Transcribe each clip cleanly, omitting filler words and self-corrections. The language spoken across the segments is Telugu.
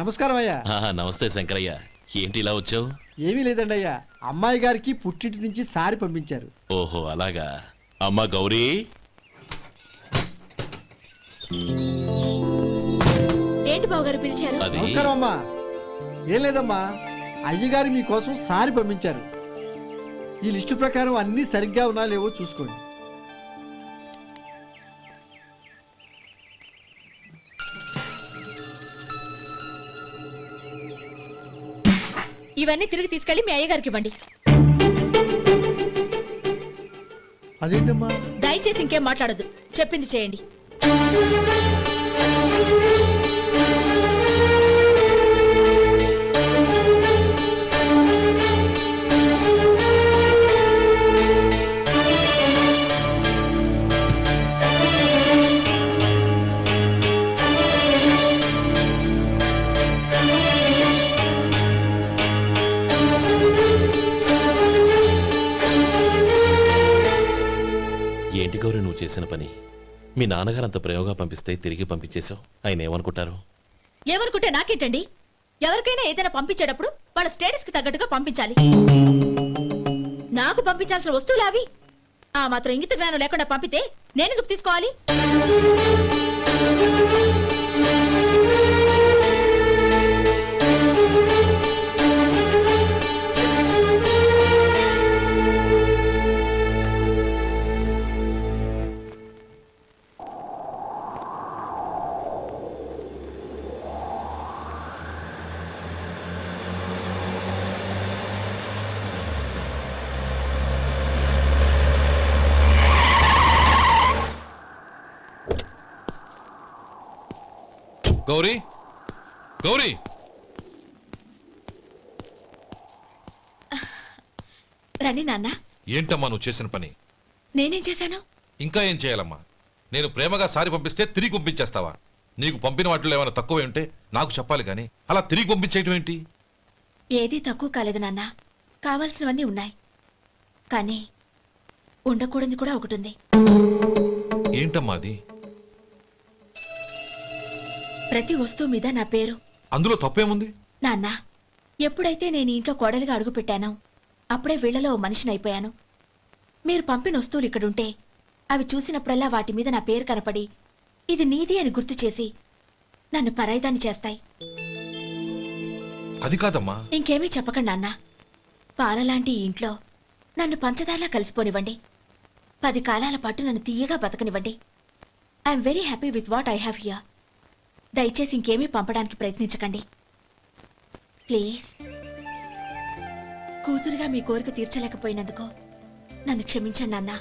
నమస్కారం అయ్యా. నమస్తే శంకరయ్య, ఏంటి ఇలా వచ్చావు? ఏమీ లేదండి అయ్యా, అమ్మాయి గారికి పుట్టింటి నుంచి సారి పంపించారు. ఓహో అలాగా. అమ్మా గౌరీ, ఏంటి బావగారు పిలిచారు? నమస్కారం అమ్మా. ఏం లేదమ్మా, అయ్యగారు మీకోసం సారి పంపించారు. ఈ లిస్టు ప్రకారం అన్ని సరిగ్గా ఉన్నా లేవో చూసుకోండి. ఇవన్నీ తిరిగి తీసుకెళ్లి మీ అయ్యగారికి ఇవ్వండి. అదేంటమ్మా? దయచేసి ఇంకేం మాట్లాడొద్దు, చెప్పింది చేయండి. ఏంటి గౌరీ నువ్వు చేసిన పని? మీ నాన్నగారు అంత ప్రేమగా పంపిస్తే తిరిగి పంపించేశావు. ఆయన ఏమనుకుంటారు? ఏమనుకుంటే నాకేంటండి? ఎవరికైనా ఏదైనా పంపించేటప్పుడు వాళ్ళ స్టేటస్ కి తగ్గట్టుగా పంపించాలి. నాకు పంపించాల్సిన వస్తువులు అవి. ఆ మాత్రం ఇంగిత జ్ఞానం లేకుండా పంపితే నేనెందుకు తీసుకోవాలి? గౌరీ, గౌరీ, రండి నాన్న. ఏంటమ్మా నువ్వు చేసిన పని? నేనేం చేశాను? ఇంకా ఏం చేయాలమ్మా? నేను ప్రేమగా సారి పంపిస్తే తిరిగి పంపించేస్తావా? నీకు పంపిన వాటిలో ఏమైనా తక్కువ ఉంటే నాకు చెప్పాలి కానీ అలా తిరిగి పంపించేయటం ఏంటి? ఏదీ తక్కువ కాలేదు నాన్న, కావాల్సినవన్నీ ఉన్నాయి. కానీ ఉండకూడదు కూడా ఒకటి ఉంది. ఏంటమ్మా అది? ప్రతి వస్తువు మీద నా పేరు. అందులో తప్పేముంది? నాన్న, ఎప్పుడైతే నేను ఇంట్లో కోడలిగా అడుగు పెట్టానో అప్పుడే వీళ్లలో ఓ మనిషిని అయిపోయాను. మీరు పంపిన వస్తువులు ఇక్కడుంటే అవి చూసినప్పుడల్లా వాటి మీద నా పేరు కనపడి ఇది నీది అని గుర్తు చేసి నన్ను పరాయిదాన్ని చేస్తాయి. అది కాదమ్మా. ఇంకేమీ చెప్పకండి నాన్న. పాలలాంటి ఈ ఇంట్లో నన్ను పంచదారలా కలిసిపోనివ్వండి. 10 కాలాల పాటు నన్ను తీయగా బతకనివ్వండి. I'm very happy with what I have here. దయచేసి ఇంకేమీ పంపడానికి ప్రయత్నించకండి ప్లీజ్. కూతురుగా మీ కోరిక తీర్చలేకపోయినందుకు నన్ను క్షమించండి నాన్న.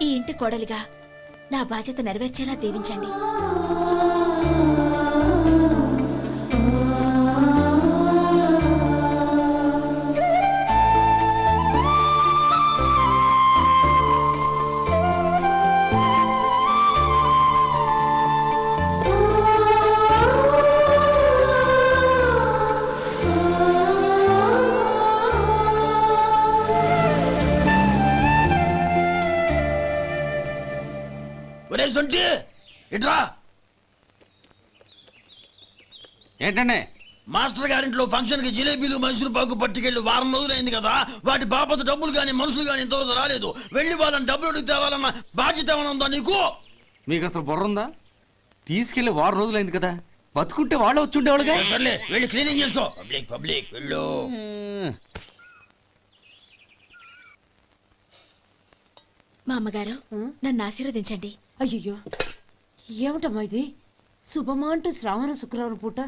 ఈ ఇంటి కోడలిగా నా బాధ్యత నెరవేర్చేలా దీవించండి. ఏంటండి? మాస్టర్ గారింట్లో ఫంక్షన్ కి జిలేబీలు మైసూరు పాకు పట్టుకెళ్ళి వారం రోజులైంది కదా. వాటి బాపత డబ్బులు గాని మనుషులు గాని ఇంతవరకు రాలేదు. వెళ్ళి వాళ్ళని డబ్బులు అడిగి తేవాలన్న బాధ్యత ఏమైనా ఉందా నీకు? మీకు అసలు బుర్ర ఉందా? తీసుకెళ్లి వారం రోజులైంది కదా, బతుకుంటే వాళ్ళు వచ్చి ఉండేవాళ్ళుగా. సర్లే వెళ్ళి క్లీనింగ్ చేసుకో. పబ్లిక్ పబ్లిక్ వెళ్ళు. మా అమ్మగారు నన్ను ఆశీర్వదించండి. అయ్యో ఏమిటమ్మా ఇది? శుభమా అంటూ శ్రావణ శుక్రవారం పూట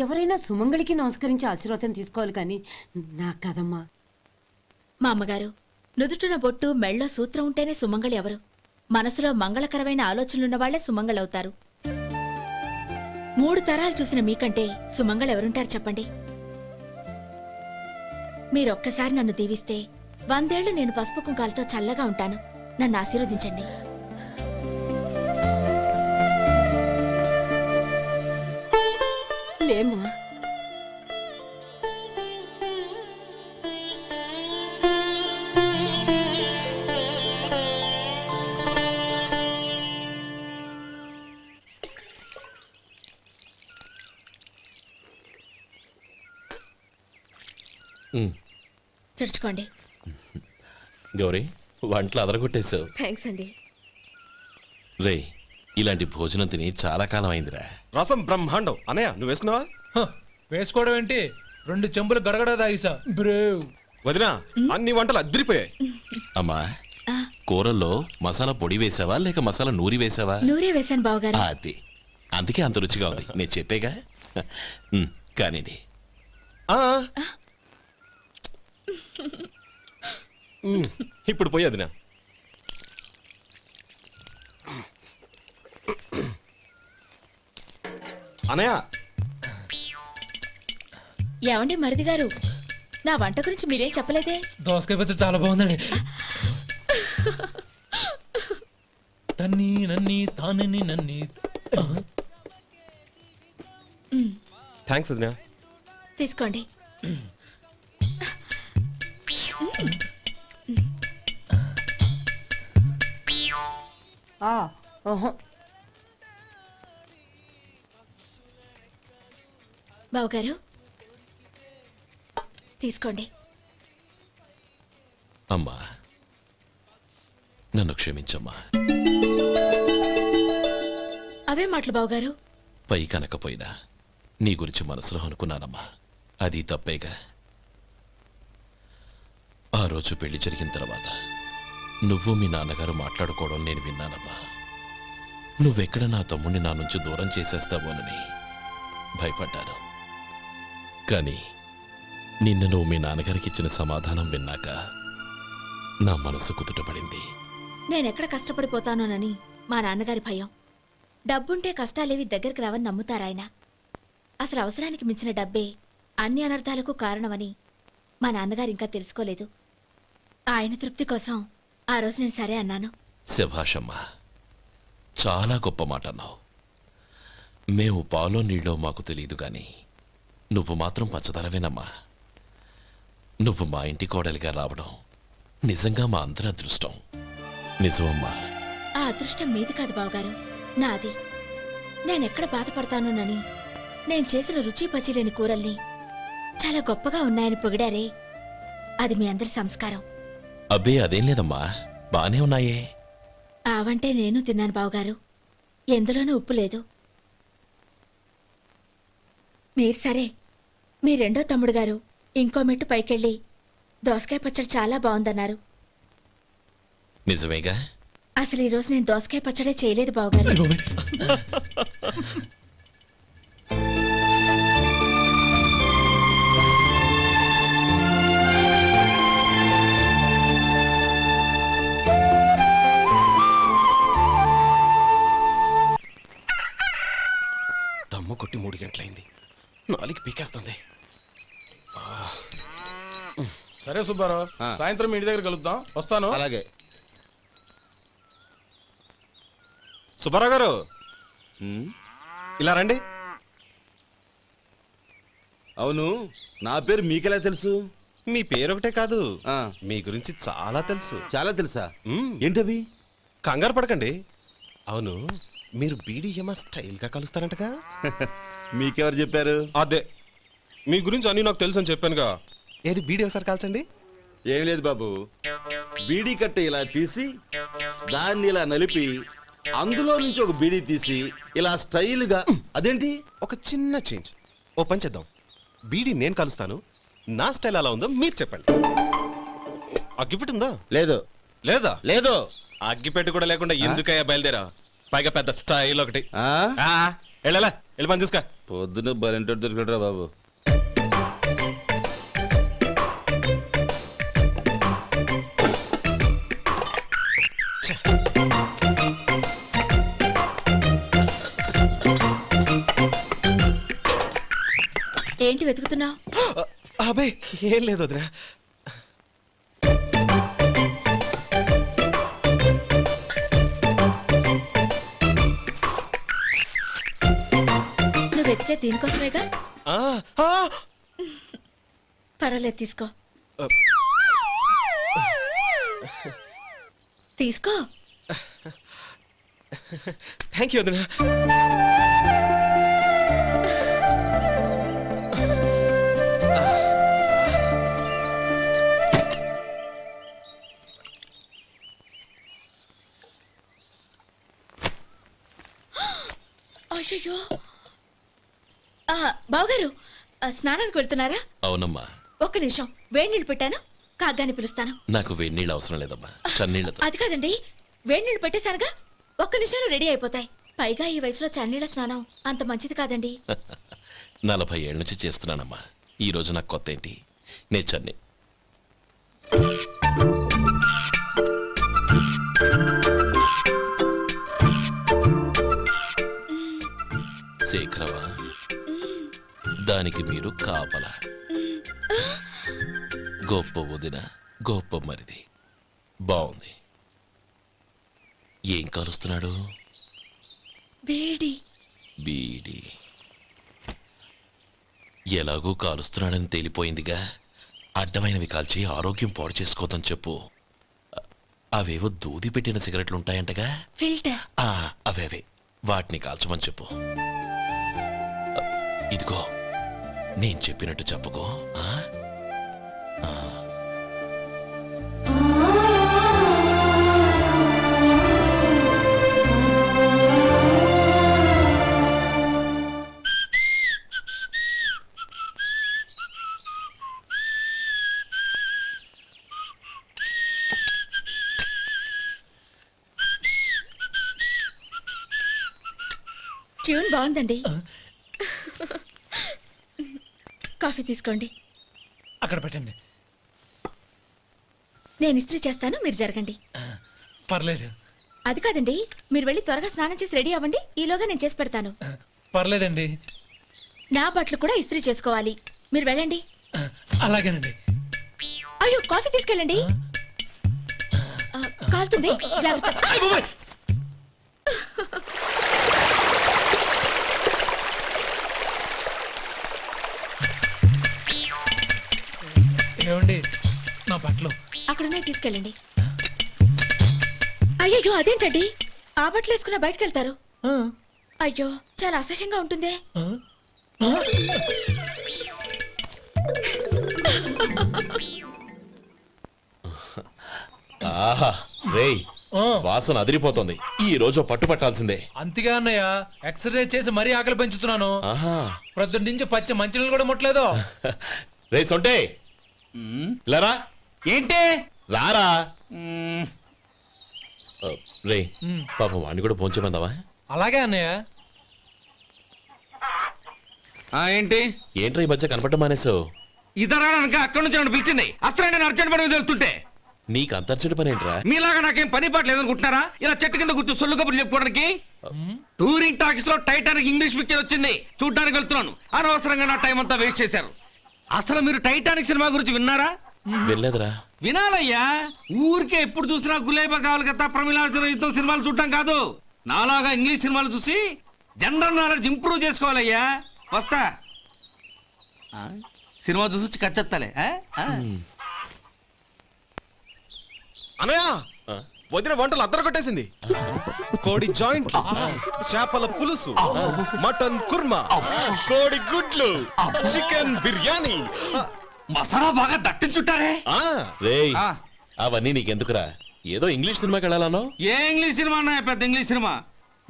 ఎవరైనా సుమంగళికి నమస్కరించి ఆశీర్వాదం తీసుకోవాలి కానీ నా కదమ్మా. మా అమ్మగారు, నుదుటిన బొట్టు మెళ్ళో సూత్రం ఉంటేనే సుమంగళి ఎవరు? మనసులో మంగళకరమైన ఆలోచనలున్న వాళ్లే సుమంగళవుతారు. 3 తరాలు చూసిన మీకంటే సుమంగళ ఎవరుంటారు చెప్పండి? మీరొక్కసారి నన్ను దీవిస్తే 100 ఏళ్లు నేను పసుపు కుంకాలతో చల్లగా ఉంటాను. నన్ను ఆశీర్వదించండి. లేమ్మా. ఉమ్. తుడుచుకోండి. గౌరీ వంటలు అదరగొట్టేశావు. థ్యాంక్స్ అండి. రే ఇలాంటి భోజనం తిని చాలా కాలం అయిందిరా. రసం బ్రహ్మాండం. అనయ్య నువ్వు వేసుకున్నావా? వేసుకోవడం ఏంటి, 2 చెంబులు గడగడ తాగిసా బ్రేవ్. వదినా అన్ని వంటలు అద్దరిపోయాయి. అమ్మా ఆ, కూరల్లో మసాలా పొడి వేసావా లేక మసాలా నూరి వేసావా? నూరే వేశాను బావగారు. అది అందుకే అంత రుచిగా ఉంది. నేను చెప్పేగా. కానివ్వండి. ఆ. ఇప్పుడు పోయి వదినా. అనయ్య ఏమండి మరిది గారు, నా వంట గురించి మీరేం చెప్పలేదే? దోసకాయ పచ్చడి చాలా బాగుందండి. తన్ని నన్ని తానని నన్ని. థ్యాంక్స్ వదినా. తీసుకోండి. బావగారు తీసుకోండి. అమ్మా నన్ను క్షమించమ్మా. అవే మాటలు బావగారు. పై కనకపోయినా నీ గురించి మనసులో అనుకున్నానమ్మా. అది తప్పేగా. ఆ రోజు పెళ్లి జరిగిన తర్వాత నువ్వు మీ నాన్నగారు మాట్లాడుకోవడం నేను విన్నానమ్మా. నువ్వెక్కడ నా తమ్ముడిని నా నుంచి దూరం చేసేస్తావోనని భయపడ్డాను. కానీ నిన్న నువ్వు మీ నాన్నగారికి ఇచ్చిన సమాధానం విన్నాక నా మనసు కుదుటపడింది. నేనెక్కడ కష్టపడిపోతానోనని మా నాన్నగారి భయం. డబ్బుంటే కష్టాలేవి దగ్గరికి రావని నమ్ముతారాయన. అసలు అవసరానికి మించిన డబ్బే అన్ని అనర్థాలకు కారణమని మా నాన్నగారు ఇంకా తెలుసుకోలేదు. ఆయన తృప్తి కోసం ఆ రోజు నేను సరే అన్నాను. శభాషమ్మా, చాలా గొప్ప మాట అన్నావు. మేము పాలో నీళ్ళో మాకు తెలియదు గాని నువ్వు మాత్రం పచ్చదరవేనమ్మా. నువ్వు మా ఇంటి కోడలిగా రావడం నిజంగా మా అందరి అదృష్టం. నిజమమ్మా. ఆ అదృష్టం మీది కాదు బావగారు, నాది. నేనెక్కడ బాధపడతానోనని నేను చేసిన రుచి పచిలేని కూరల్ని చాలా గొప్పగా ఉన్నాయని పొగిడారే, అది మీ అందరి సంస్కారం. అబ్బే అదేం లేదమ్మా, బానే ఉన్నాయే. ఆవంటే నేను తిన్నాను బావగారు, ఎందులోనూ ఉప్పు లేదు. మీరు సరే, మీ రెండో తమ్ముడు గారు ఇంకో మెట్టు పైకెళ్ళి దోసకాయ పచ్చడి చాలా బాగుందన్నారు. నిజమేగా? అసలు ఈరోజు నేను దోసకాయ పచ్చడే చేయలేదు బావగారు. దమ్ము కొట్టి 3 గంటలైంది. 4కి పీకేస్తుంది. సరే సుబ్బారావు, సాయంత్రం మీ ఇంటి దగ్గర కలుద్దాం. వస్తాను. అలాగే. సుబ్బారావు గారు ఇలా రండి. అవును, నా పేరు మీకెలా తెలుసు? మీ పేరు ఒకటే కాదు, మీ గురించి చాలా తెలుసు. చాలా తెలుసా? ఏంటవి? కంగారు పడకండి. అవును, మీరు బీడీఎం స్టైల్గా కలుస్తారంటగా? మీకెవరు చెప్పారు? అదే, మీ గురించి అన్ని నాకు తెలుసు అని చెప్పానుగా. ఏది బీడీ ఒకసారి కాల్చండి. ఏం లేదు బాబు, బీడీ కట్ట ఇలా తీసి దాన్ని ఇలా నలిపి అందులో నుంచి ఒక బీడీ తీసి ఇలా స్టైల్గా. అదేంటి? ఒక చిన్న చేంజ్. ఓ పని చేద్దాం, బీడీ నేను కలుస్తాను, నా స్టైల్ అలా ఉందో మీరు చెప్పండి. అగ్గిపెట్టి ఉందా? లేదు. లేదా? లేదు. అగ్గిపెట్టి కూడా లేకుండా ఎందుకయ్యా బయలుదేరా? పైగా పెద్ద స్టైల్ ఒకటి. వెళ్ళాలా, వెళ్ళి పని చూసుకో. పొద్దున బలింటోడు దొరికడరా బాబు. ఏంటి వెతుకుతున్నావు? అబే ఏం లేదు వదినా. నువ్వు వెతికే దీనికోసమేగా. పర్వాలేదు, తీసుకో. తీసుకో. థ్యాంక్ యూ వదినా. అయ్యో బావగారు స్నానానికి వెళ్తున్నారా? అవునమ్మా. ఒక్క నిమిషం, వేడి నీళ్ళు పెట్టాను, కాగ్గాని పిలుస్తాను. నాకు వేడి నీళ్ళు అవసరం లేదమ్మా, చన్నీళ్ళతో. అది కాదండి, వేడి నీళ్ళు పెట్టేశానుగా, ఒక్క నిమిషంలో రెడీ అయిపోతాయి. పైగా ఈ వయసులో చన్నీళ్ళ స్నానం అంత మంచిది కాదండి. 40 ఏళ్ళ నుంచి చేస్తున్నానమ్మా. ఈ రోజు నాకు కొత్త ఏంటి? నే చన్నీ. శేఖరవా, దానికి మీరు కాపల. గొప్ప వదిన, గొప్ప మరిది. బాగుంది. ఏం కలుస్తున్నాడు? బీడి. బీడి ఎలాగూ కాలుస్తున్నాడని తేలిపోయిందిగా. అడ్డమైనవి కాల్చి ఆరోగ్యం పాడు చేసుకోదని చెప్పు. అవేవో దూది పెట్టిన సిగరెట్లుంటాయంటగా, ఫిల్టర్. అవే వాటిని కాల్చమని చెప్పు. ఇదిగో, నేను చెప్పినట్టు చెప్పుకో. ట్యూన్ బాగుందండి. కాఫీ తీసుకోండి. అక్కడ పెట్టండి. నేను ఇస్త్రీ చేస్తాను, మీరు జరగండి. పర్లేదు. అది కాదండి, మీరు వెళ్ళి త్వరగా స్నానం చేసి రెడీ అవ్వండి, ఈలోగా నేను చేసి పెడతాను. పర్లేదండి. నా బట్టలు కూడా ఇస్త్రీ చేసుకోవాలి, మీరు వెళ్ళండి. అలాగేనండి. అయ్యో, కాఫీ తీసుకెళ్ళండి. కాలుతుంది, జాగ్రత్త. ఏమండి, నా బట్టలు అక్కడున్నాయి, తీసుకెళ్ళండి. అయ్యో, అదేంటండి, ఆ బట్టలు వేసుకున్న బయటకు వెళ్తారు? అయ్యో, చాలా అసహ్యంగా ఉంటుందే. ఆహా, రేయ్, వాసన అదిరిపోతుంది. ఈ రోజు పట్టు పట్టాల్సిందే. అంతగా అన్నయ్య, ఎక్సర్సైజ్ చేసి మరీ ఆకలి పెంచుతున్నాను. ప్రొద్దున నుంచి పచ్చి మంచినీళ్ళు కూడా ముట్టలేదు. రే సొంటే, లరా. ఏంటి? రారా. రే, పాపం వాడిని కూడా పోంచమందావా? అలాగే అన్నయ్య. ఏంటి? ఏంట్రా ఈ మధ్య కనపడడం మానేసావు? ఇదరా అక్కడి నుంచి నన్ను పిలిచింది. అసలు నేను అర్జెంట్ పని వెళ్తుంటే నీకు అంతర్చడి పని ఏంట్రా? మీలాగా నాకేం పని పాట లేదనుకుంటున్నారా? ఇలా చెట్టు కింద కూర్చో సొల్లు కబుర్లు చెప్పుకోవడానికి. టూరింగ్ టాకీస్ లో టైటానిక్ ఇంగ్లీష్ పిక్చర్ వచ్చింది, చూడ్డానికి వెళ్తున్నాను. అనవసరంగా నా టైం అంతా వేస్ట్ చేశారు. అసలు మీరు టైటానిక్ సినిమా గురించి విన్నారా? వెళ్ళలేదురా. వినాలయ్యా. ఊరికే ఎప్పుడు చూసినా గులేబా కావాలి కదా, ప్రమిళార్జున యుద్ధం సినిమాలు చూడటం కాదు. నాలాగా ఇంగ్లీష్ సినిమాలు చూసి జనరల్ నాలెడ్జ్ ఇంప్రూవ్ చేసుకోవాలయ్యా. వస్తా. సినిమా చూసి కచ్చెత్తాలే. అనయా, వదిన వంటలు అద్దరు కొట్టేసింది. కోడి జాయింట్, చేపల పులుసు, మటన్ కుర్మా, కోడి గుడ్లు, చికెన్ బిర్యానీ, మసాలా బాగా దట్టించుంటారే. రేయ్, అవన్నీ నీకెందుకురా? ఏదో ఇంగ్లీష్ సినిమాకి వెళ్ళాలనో? ఏ ఇంగ్లీష్ సినిమా అన్నా? పెద్ద ఇంగ్లీష్ సినిమా.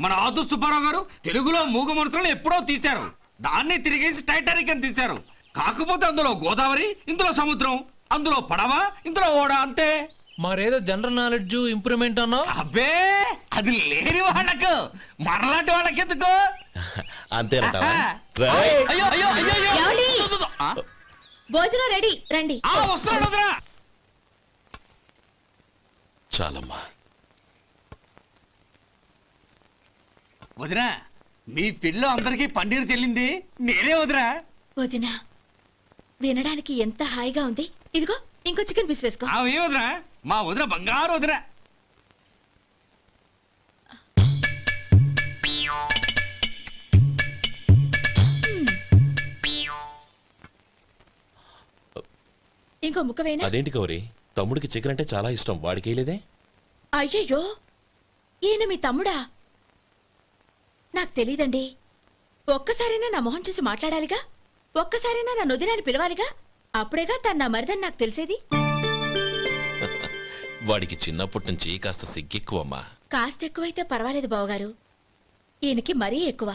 మన ఆదు సుబ్బారావు గారు తెలుగులో మూగమరుతులను ఎప్పుడో తీశారు. దాన్ని తిరిగేసి టైటానిక్ అని తీశారు. కాకపోతే అందులో గోదావరి, ఇందులో సముద్రం, అందులో పడవ, ఇందులో ఓడ, అంతే. మరేదో జనరల్ నాలెడ్జ్ ఇంప్రూవ్మెంట్ అన్నా? అబ్బే, అది లేని వాళ్ళకు, మనలాంటి వాళ్ళకి ఎందుకు? అంతేనంటావా? భోజనం రెడీ, రండి. వస్తున్నాడు వదరా. చాలమ్మా. వదినా, మీ పిల్ల అందరికీ పన్నీరు చెల్లింది నేనే వదినా. వదినా, వినడానికి ఎంత హాయిగా ఉంది. ఇదిగో ఇంకో చికెన్ పీస్ వేసుకో. ఏ వదినా, మా వదిన బంగారు వదినా. ఇంకో ముక్క వేయనా? అదేంటి గౌరీ, తమ్ముడికి చికెన్ అంటే చాలా ఇష్టం, వాడికి వేయలేదే? అయ్యయ్యో, ఈయన మీ తమ్ముడా? నాకు తెలీదండి. ఒక్కసారైనా నా మొహం చూసి మాట్లాడాలిగా, ఒక్కసారైనా నా నొదినాన్ని పిలవాలిగా, అప్పుడేగా తన నా మరిదని నాకు తెలిసేది. వాడికి చిన్నప్పటి నుంచి కాస్త సిగ్గెక్కువమ్మా. కాస్త ఎక్కువైతే పర్వాలేదు బావగారు. ఈయనకి మరీ ఎక్కువ.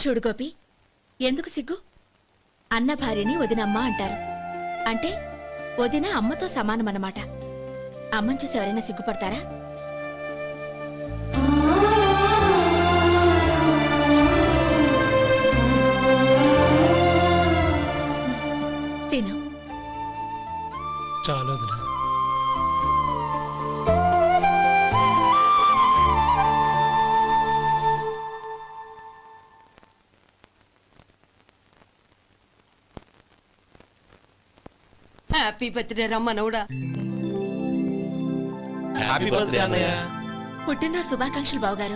చూడు గోపి, ఎందుకు సిగ్గు? అన్న భార్యని వదినమ్మ అంటారు. అంటే వదిన అమ్మతో సమానమన్నమాట. అమ్మని చూసి ఎవరైనా సిగ్గుపడతారా? తిను. చాలు వదినా. హ్యాపీ బర్త్డే రా మనవడా. హ్యాపీ బర్త్డే అన్నయ్య. పుట్టిన శుభాకాంక్షలు బావగారు.